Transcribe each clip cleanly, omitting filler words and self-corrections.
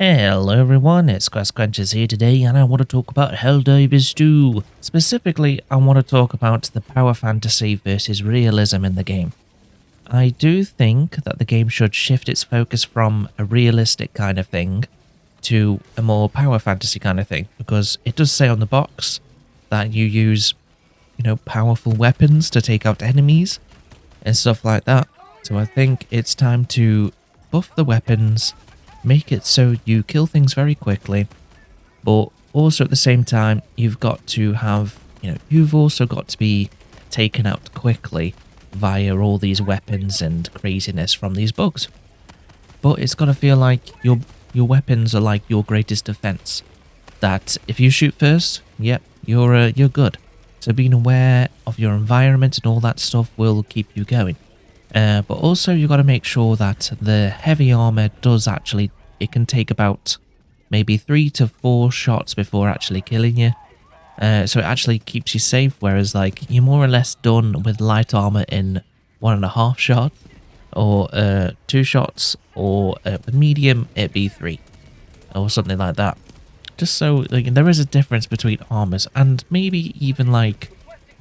Hello everyone, it's Quenches here today, and I want to talk about Helldivers 2. Specifically, I want to talk about the power fantasy versus realism in the game. I do think that the game should shift its focus from a realistic kind of thing to a more power fantasy kind of thing, because it does say on the box that you use, powerful weapons to take out enemies and stuff like that. So I think it's time to buff the weapons, make it so you kill things very quickly, but also at the same time, you've got to have, you've also got to be taken out quickly via all these weapons and craziness from these bugs. But it's got to feel like your weapons are like your greatest defense. That if you shoot first, yep, you're good. So being aware of your environment and all that stuff will keep you going. But also you got to make sure that the heavy armor does actually, it can take about maybe 3 to 4 shots before actually killing you. So it actually keeps you safe, whereas like you're more or less done with light armor in 1.5 shots, or 2 shots, or with medium it'd be 3, or something like that. Just so like, there is a difference between armors, and maybe even like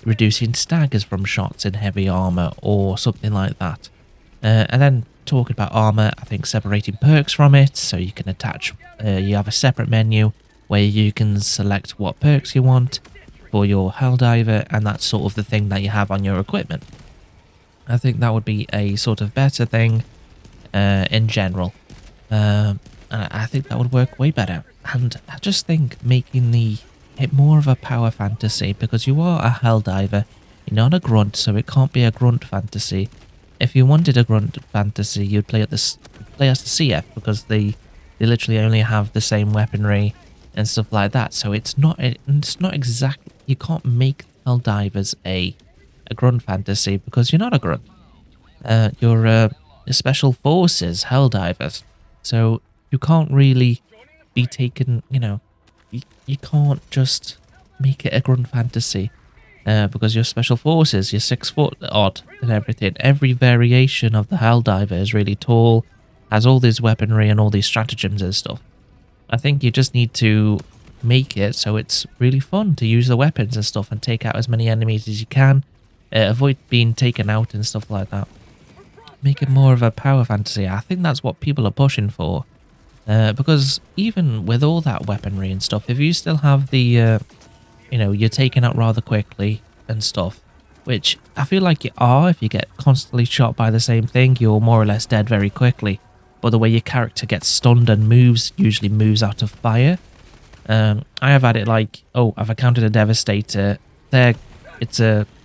reducing staggers from shots in heavy armor or something like that. And then talking about armor, I think separating perks from it, so you can attach, you have a separate menu where you can select what perks you want for your Helldiver, and that's sort of the thing that you have on your equipment. I think that would be a sort of better thing in general. And I think that would work way better. And I just think making it more of a power fantasy, because you are a Helldiver, you're not a grunt, so it can't be a grunt fantasy. If you wanted a grunt fantasy, you'd play as the CF, because they literally only have the same weaponry and stuff like that. So it's not exactly, you can't make Helldivers a grunt fantasy because you're not a grunt. You're a special forces Helldivers, so you can't really be taken. You can't just make it a grunt fantasy. Because you're special forces, you're 6 foot odd and everything. Every variation of the Helldiver is really tall, has all this weaponry and all these stratagems and stuff. I think you just need to make it so it's really fun to use the weapons and stuff and take out as many enemies as you can. Avoid being taken out and stuff like that. Make it more of a power fantasy. I think that's what people are pushing for. Because even with all that weaponry and stuff, if you still have the you're taken out rather quickly and stuff, which I feel like you are. If you get constantly shot by the same thing, you're more or less dead very quickly. But the way your character gets stunned and usually moves out of fire. I have had it like, I've encountered a Devastator.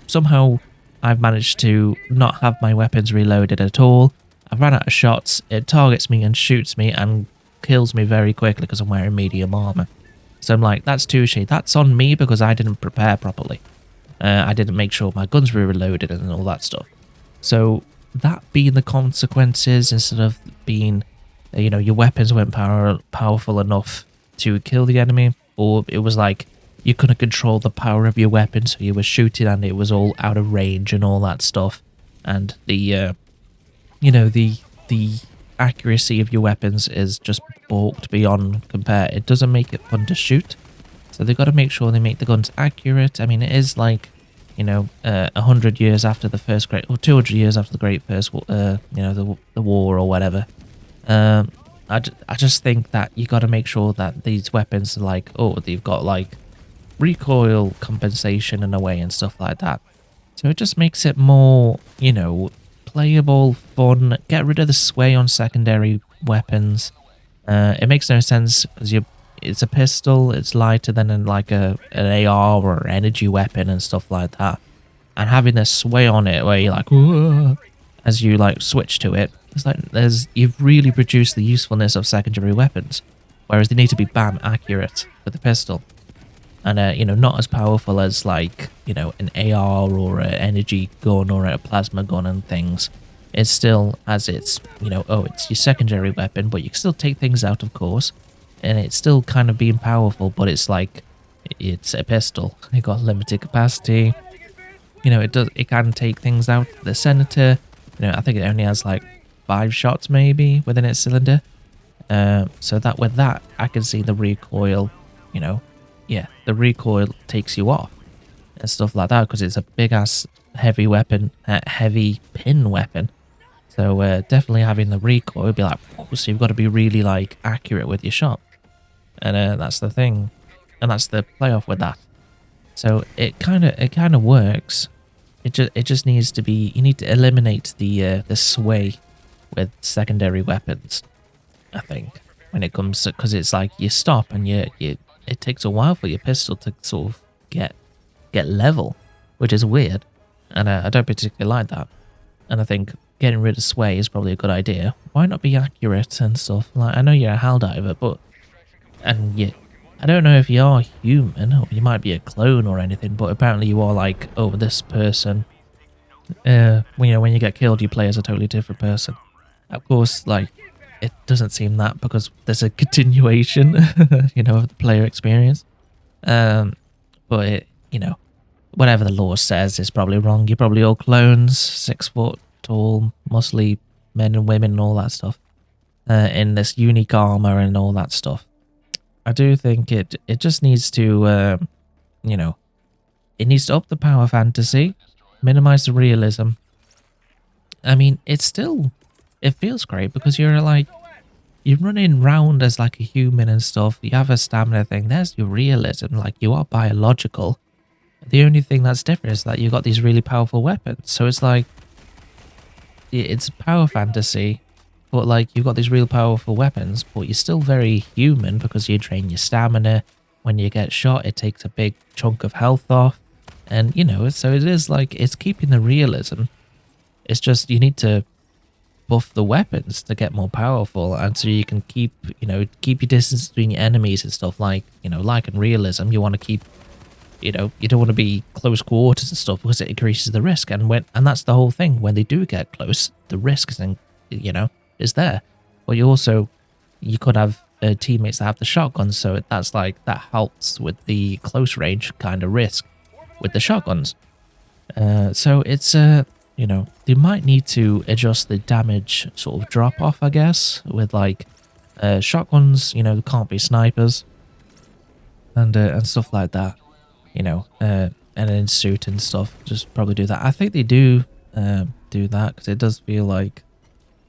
Somehow I've managed to not have my weapons reloaded at all. I've run out of shots. It targets me and shoots me and kills me very quickly because I'm wearing medium armor. So I'm like, that's touche. That's on me because I didn't prepare properly. I didn't make sure my guns were reloaded and all that stuff. So that being the consequences, instead of being, your weapons weren't powerful enough to kill the enemy, or it was like you couldn't control the power of your weapon, so you were shooting and it was all out of range and all that stuff. And the accuracy of your weapons is just balked beyond compare. It doesn't make it fun to shoot, so they've got to make sure they make the guns accurate. I mean, it is like 100 years after the first great, or 200 years after the great first the war or whatever. I just think that you got to make sure that these weapons are like, they've got like recoil compensation in a way and stuff like that, so it just makes it more playable, fun. Get rid of the sway on secondary weapons. It makes no sense because it's a pistol, it's lighter than an AR or energy weapon and stuff like that. And having a sway on it where you're like, whoa, as you like switch to it, it's like you've really reduced the usefulness of secondary weapons. Whereas they need to be bam accurate with the pistol. And not as powerful as like an AR or an energy gun or a plasma gun and things. It's still, as it's it's your secondary weapon, but you can still take things out, of course, and it's still kind of being powerful. But it's like it's a pistol. It got limited capacity. It can take things out. The Senator, I think it only has like 5 shots maybe within its cylinder. So that with that, I can see the recoil, you know, yeah, the recoil takes you off and stuff like that because it's a big ass heavy weapon, heavy pin weapon. So definitely having the recoil would be like, whoa, so you've got to be really like accurate with your shot, and that's the thing, and that's the playoff with that. So it kind of works. It just needs to be, you need to eliminate the sway with secondary weapons. I think when it comes to, because it's like you stop and you it takes a while for your pistol to sort of get level, which is weird, and I don't particularly like that. And I think getting rid of sway is probably a good idea. Why not be accurate and stuff? Like, I know you're a Helldiver, but I don't know if you are human or you might be a clone or anything, but apparently you are like, oh, this person. When you get killed, you play as a totally different person. Of course, like, it doesn't seem that because there's a continuation, of the player experience. But whatever the law says is probably wrong. You're probably all clones, 6 foot tall, muscly men and women and all that stuff, in this unique armor and all that stuff. I do think it just needs to, it needs to up the power fantasy, minimize the realism. I mean, it feels great because you're running round as like a human and stuff. You have a stamina thing. There's your realism. Like, you are biological. The only thing that's different is that you've got these really powerful weapons. So it's like, it's power fantasy, but like you've got these real powerful weapons, but you're still very human because you drain your stamina. When you get shot, it takes a big chunk of health off. And, so it is like, it's keeping the realism. It's just, you need to buff the weapons to get more powerful, and so you can keep your distance between your enemies and stuff. Like, like in realism, you want to keep, you don't want to be close quarters and stuff because it increases the risk. And that's the whole thing. When they do get close, the risk is there. But you could have teammates that have the shotguns, so that helps with the close range kind of risk with the shotguns. So it's they might need to adjust the damage sort of drop off, I guess, with like shotguns. Can't be snipers and stuff like that. And in suit and stuff, just probably do that. I think they do do that because it does feel like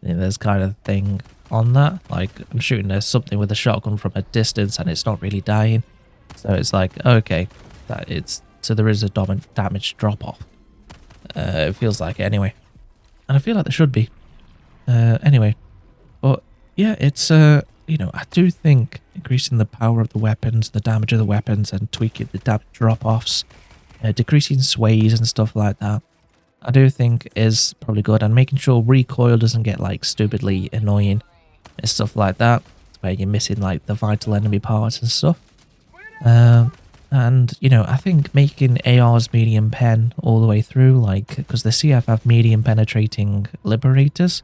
there's kind of thing on that. Like, I'm shooting something with a shotgun from a distance and it's not really dying, so it's like, okay, so there is a damage drop off. It feels like it anyway, and I feel like there should be anyway. But yeah, it's I do think increasing the power of the weapons, the damage of the weapons, and tweaking the damage drop-offs, decreasing sways and stuff like that, I do think is probably good. And making sure recoil doesn't get like stupidly annoying and stuff like that, where you're missing like the vital enemy parts and stuff. And, I think making ARs medium pen all the way through, like, because the CF have medium penetrating liberators,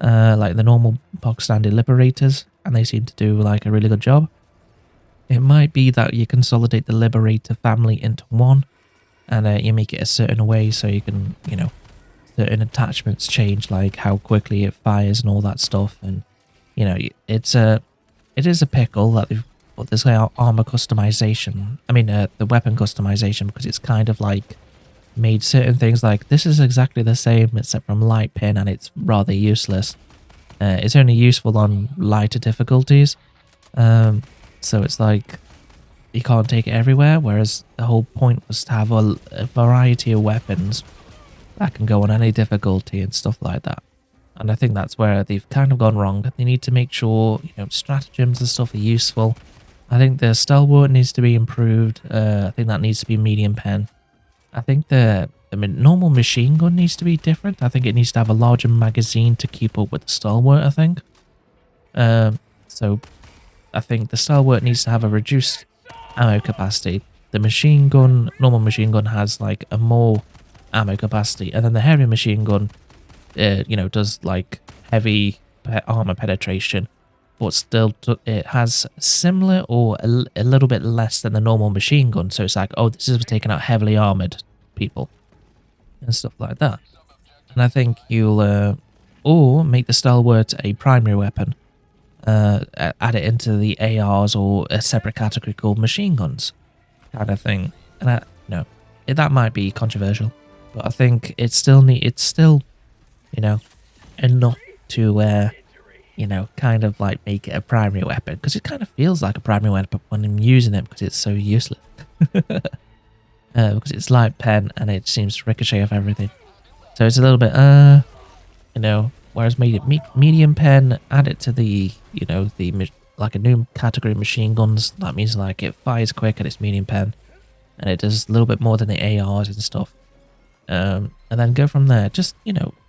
like the normal box standard liberators, and they seem to do like a really good job. It might be that you consolidate the liberator family into one, and you make it a certain way so you can, certain attachments change, like how quickly it fires and all that stuff. And, it is a pickle that they've put this armor customization. I mean, the weapon customization, because it's kind of like made certain things like this is exactly the same except from light pin, and it's rather useless. It's only useful on lighter difficulties. So it's like you can't take it everywhere, whereas the whole point was to have a variety of weapons that can go on any difficulty and stuff like that. And I think that's where they've kind of gone wrong. They need to make sure, stratagems and stuff are useful. I think the stalwart needs to be improved. I think that needs to be medium pen. I think the normal machine gun needs to be different. I think it needs to have a larger magazine to keep up with the stalwart, I think. So I think the stalwart needs to have a reduced ammo capacity. The normal machine gun has like a more ammo capacity, and then the heavy machine gun, does like heavy armor penetration, but still it has similar or a little bit less than the normal machine gun. So it's like, oh, this is for taking out heavily armored people and stuff like that. And I think you'll or make the stalwart a primary weapon. add it into the ARs or a separate category called machine guns kind of thing. And that might be controversial, but I think it's still enough to kind of like make it a primary weapon, because it kind of feels like a primary weapon when I'm using it because it's so useless. Because it's light pen and it seems to ricochet off everything. So it's a little bit, whereas medium pen, add it to the, like a new category of machine guns. That means like it fires quick and it's medium pen, and it does a little bit more than the ARs and stuff. And then go from there. Just,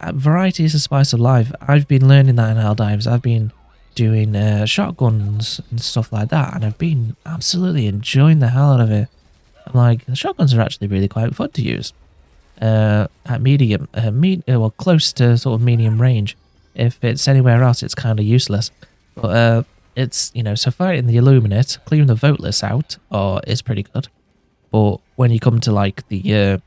variety is the spice of life. I've been learning that in Helldivers. I've been doing shotguns and stuff like that, and I've been absolutely enjoying the hell out of it. I'm like, the shotguns are actually really quite fun to use. At medium, close to sort of medium range. If it's anywhere else, it's kind of useless. But it's, so fighting the Illuminate, clearing the voteless out, is pretty good. But when you come to like the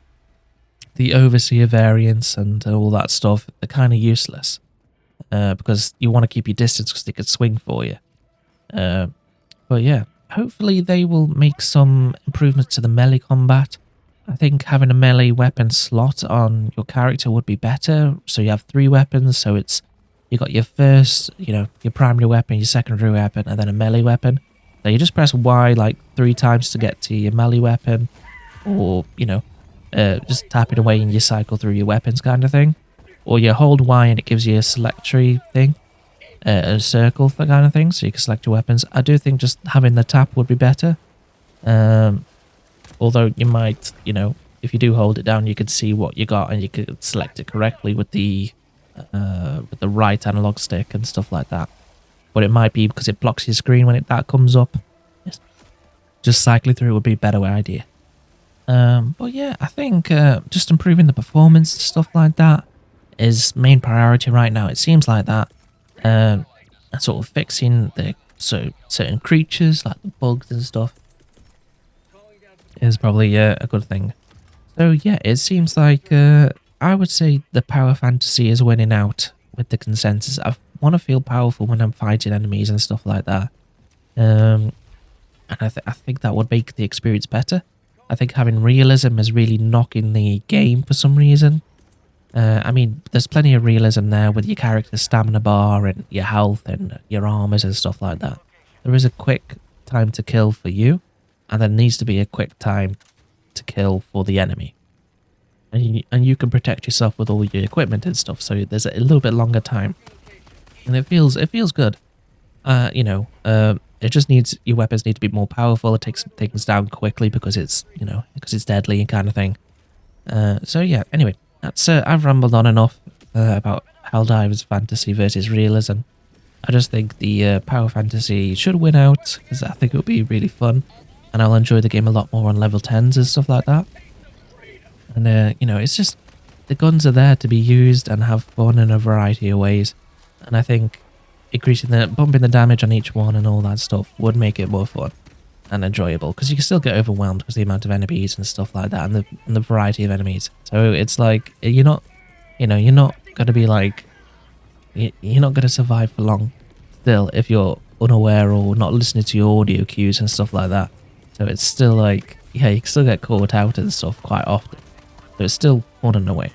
Overseer variants and all that stuff, they're kind of useless. Because you want to keep your distance because they could swing for you. But yeah, hopefully they will make some improvements to the melee combat. I think having a melee weapon slot on your character would be better. So you have 3 weapons, so you got your first, your primary weapon, your secondary weapon, and then a melee weapon. So you just press Y like 3 times to get to your melee weapon, or, just tap it away and you cycle through your weapons kind of thing. Or you hold Y and it gives you a select tree thing, a circle kind of thing, so you can select your weapons. I do think just having the tap would be better. Although you might, if you do hold it down, you could see what you got and you could select it correctly with the right analog stick and stuff like that. But it might be because it blocks your screen when that comes up. Just cycling through would be a better idea. But yeah, I think just improving the performance and stuff like that is main priority right now. It seems like that. And sort of fixing certain creatures like the bugs and stuff is probably a good thing. So yeah, it seems like I would say the power fantasy is winning out with the consensus. I want to feel powerful when I'm fighting enemies and stuff like that. And I think that would make the experience better. I think having realism is really knocking the game for some reason. I mean, there's plenty of realism there with your character's stamina bar and your health and your armors and stuff like that. There is a quick time to kill for you, and there needs to be a quick time to kill for the enemy. And you can protect yourself with all your equipment and stuff, so there's a little bit longer time. And it feels good. It just needs, your weapons need to be more powerful. It takes things down quickly because it's deadly kind of thing. So yeah, anyway, that's I've rambled on enough about Helldivers fantasy versus realism. I just think the power fantasy should win out because I think it would be really fun, and I'll enjoy the game a lot more on level 10s and stuff like that. And it's just, the guns are there to be used and have fun in a variety of ways, and I think bumping the damage on each one and all that stuff would make it more fun and enjoyable, because you can still get overwhelmed because the amount of enemies and stuff like that, and the variety of enemies. So it's like you're not gonna be like, you're not gonna survive for long still if you're unaware or not listening to your audio cues and stuff like that. So it's still like, yeah, you can still get caught out and stuff quite often. So it's still fun in a way.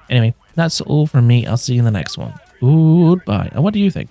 Anyway, that's all from me. I'll see you in the next one. Goodbye. And what do you think?